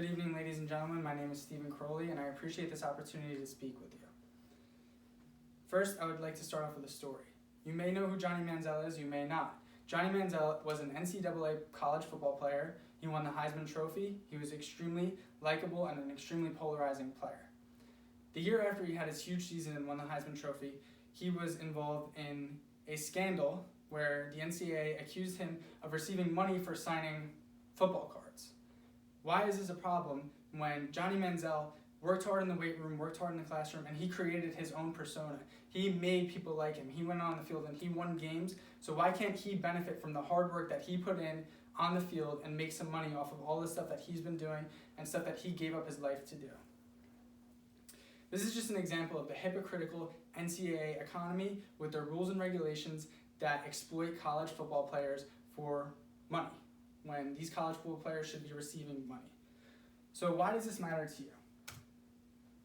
Good evening, ladies and gentlemen. My name is Stephen Crowley, and I appreciate this opportunity to speak with you. First, I would like to start off with a story. You may know who Johnny Manziel is, you may not. Johnny Manziel was an NCAA college football player. He won the Heisman Trophy. He was extremely likable and an extremely polarizing player. The year after he had his huge season and won the Heisman Trophy, he was involved in a scandal where the NCAA accused him of receiving money for signing football cards. Why is this a problem when Johnny Manziel worked hard in the weight room, worked hard in the classroom, and he created his own persona? He made people like him. He went on the field and he won games. So why can't he benefit from the hard work that he put in on the field and make some money off of all the stuff that he's been doing and stuff that he gave up his life to do? This is just an example of the hypocritical NCAA economy with their rules and regulations that exploit college football players for money, when these college football players should be receiving money. So why does this matter to you?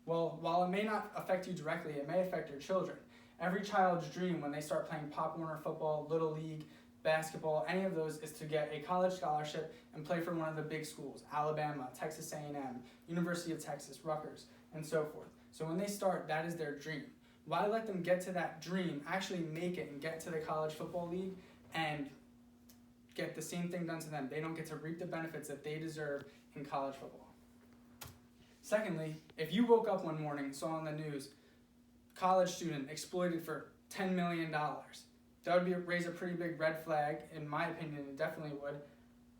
Well, while it may not affect you directly, it may affect your children. Every child's dream when they start playing Pop Warner football, Little League, basketball, any of those is to get a college scholarship and play for one of the big schools, Alabama, Texas A&M, University of Texas, Rutgers, and so forth. So when they start, that is their dream. Why let them get to that dream, actually make it and get to the college football league and get the same thing done to them? They don't get to reap the benefits that they deserve in college football. Secondly, if you woke up one morning and saw on the news, college student exploited for $10 million, that would raise a pretty big red flag. In my opinion, it definitely would.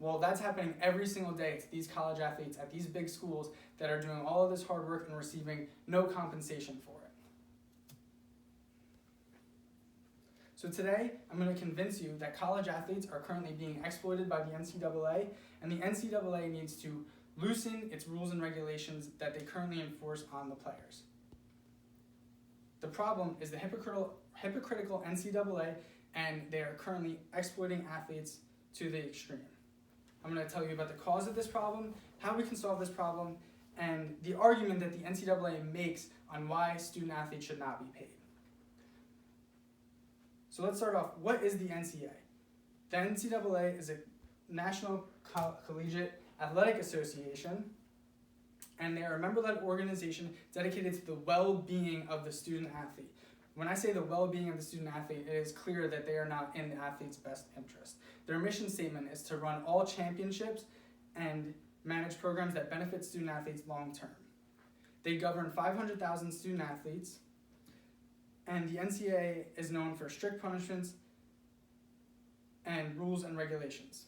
Well, that's happening every single day to these college athletes at these big schools that are doing all of this hard work and receiving no compensation for it. So today, I'm going to convince you that college athletes are currently being exploited by the NCAA, and the NCAA needs to loosen its rules and regulations that they currently enforce on the players. The problem is the hypocritical NCAA, and they are currently exploiting athletes to the extreme. I'm going to tell you about the cause of this problem, how we can solve this problem, and the argument that the NCAA makes on why student athletes should not be paid. So let's start off. What is the NCAA? The NCAA is a National Collegiate Athletic Association, and they are a member-led organization dedicated to the well-being of the student athlete. When I say the well-being of the student athlete, it is clear that they are not in the athlete's best interest. Their mission statement is to run all championships and manage programs that benefit student athletes long-term. They govern 500,000 student athletes, and the NCAA is known for strict punishments and rules and regulations.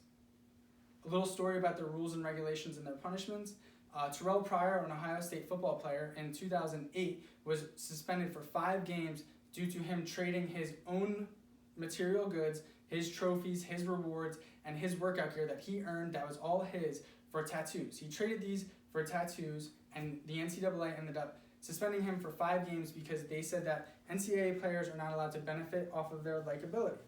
A little story about their rules and regulations and their punishments. Terrell Pryor, an Ohio State football player, in 2008 was suspended for 5 games due to him trading his own material goods, his trophies, his rewards, and his workout gear that he earned that was all his for tattoos. He traded these for tattoos, and the NCAA ended up suspending him for 5 games because they said that NCAA players are not allowed to benefit off of their likability.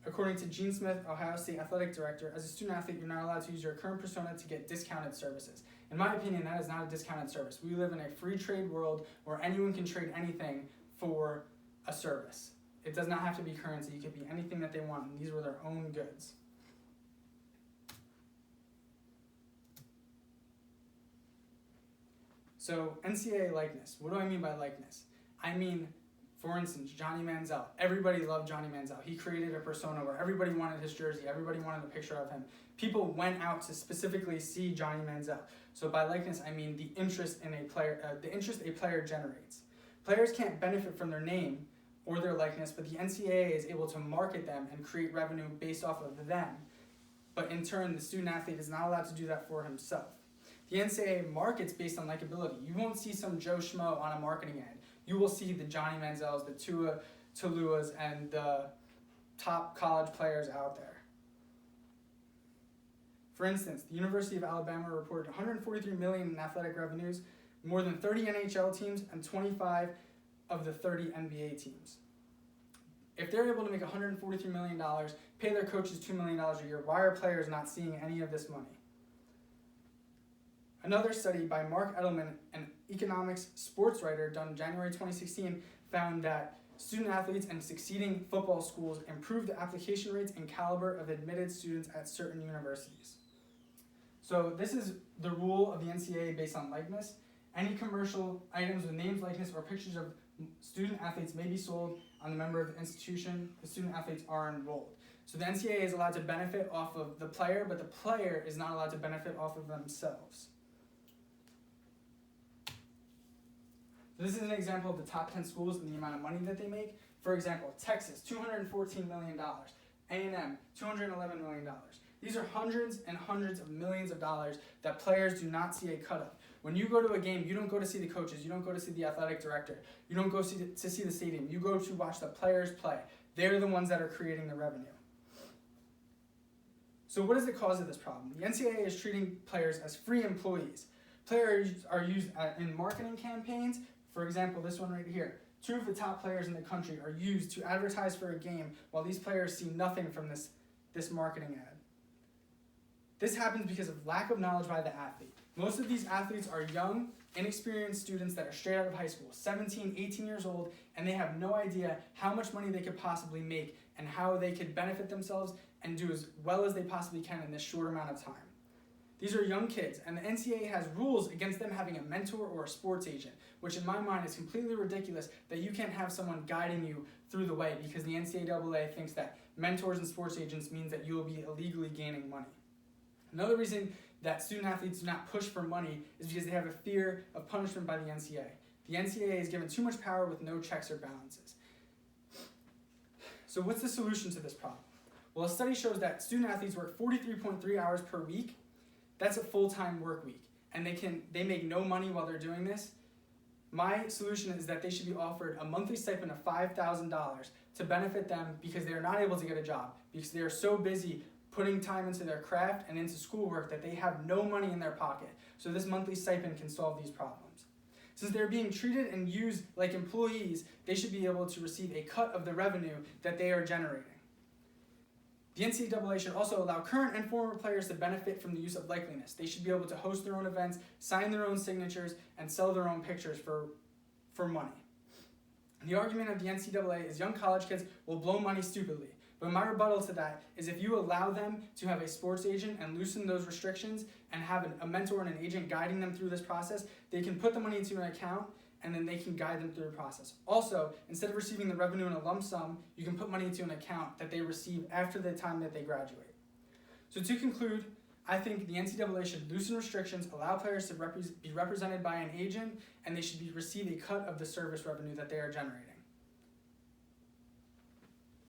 According to Gene Smith, Ohio State athletic director, as a student athlete, you're not allowed to use your current persona to get discounted services. In my opinion, that is not a discounted service. We live in a free trade world where anyone can trade anything for a service. It does not have to be currency. It could be anything that they want, and these were their own goods. So NCAA likeness. What do I mean by likeness? I mean, for instance, Johnny Manziel. Everybody loved Johnny Manziel. He created a persona where everybody wanted his jersey. Everybody wanted a picture of him. People went out to specifically see Johnny Manziel. So by likeness, I mean the interest in a player, the interest a player generates. Players can't benefit from their name or their likeness, but the NCAA is able to market them and create revenue based off of them. But in turn, the student athlete is not allowed to do that for himself. The NCAA markets based on likability. You won't see some Joe Schmo on a marketing ad. You will see the Johnny Manziels, the Tua Tuluas, and the top college players out there. For instance, the University of Alabama reported $143 million in athletic revenues, more than 30 NHL teams, and 25 of the 30 NBA teams. If they're able to make $143 million, pay their coaches $2 million a year, why are players not seeing any of this money? Another study by Mark Edelman, an economics sports writer done January 2016, found that student athletes and succeeding football schools improve the application rates and caliber of admitted students at certain universities. So this is the rule of the NCAA based on likeness. Any commercial items with names, likeness, or pictures of student athletes may be sold on the member of the institution the student athletes are enrolled. So the NCAA is allowed to benefit off of the player, but the player is not allowed to benefit off of themselves. This is an example of the top 10 schools and the amount of money that they make. For example, Texas, $214 million. A&M, $211 million. These are hundreds and hundreds of millions of dollars that players do not see a cut of. When you go to a game, you don't go to see the coaches, you don't go to see the athletic director, you don't go to see the stadium, you go to watch the players play. They're the ones that are creating the revenue. So what is the cause of this problem? The NCAA is treating players as free employees. Players are used in marketing campaigns. For example, this one right here. 2 of the top players in the country are used to advertise for a game while these players see nothing from this marketing ad. This happens because of lack of knowledge by the athlete. Most of these athletes are young, inexperienced students that are straight out of high school, 17, 18 years old, and they have no idea how much money they could possibly make and how they could benefit themselves and do as well as they possibly can in this short amount of time. These are young kids, and the NCAA has rules against them having a mentor or a sports agent, which in my mind is completely ridiculous that you can't have someone guiding you through the way because the NCAA thinks that mentors and sports agents means that you will be illegally gaining money. Another reason that student athletes do not push for money is because they have a fear of punishment by the NCAA. The NCAA is given too much power with no checks or balances. So what's the solution to this problem? Well, a study shows that student athletes work 43.3 hours per week. That's a full-time work week, and they make no money while they're doing this. My solution is that they should be offered a monthly stipend of $5,000 to benefit them because they are not able to get a job, because they are so busy putting time into their craft and into schoolwork that they have no money in their pocket. So this monthly stipend can solve these problems. Since they're being treated and used like employees, they should be able to receive a cut of the revenue that they are generating. The NCAA should also allow current and former players to benefit from the use of likeliness. They should be able to host their own events, sign their own signatures, and sell their own pictures for money. The argument of the NCAA is young college kids will blow money stupidly. But my rebuttal to that is if you allow them to have a sports agent and loosen those restrictions and have a mentor and an agent guiding them through this process, they can put the money into an account and then they can guide them through the process. Also, instead of receiving the revenue in a lump sum, you can put money into an account that they receive after the time that they graduate. So to conclude, I think the NCAA should loosen restrictions, allow players to be represented by an agent, and they should receive a cut of the service revenue that they are generating.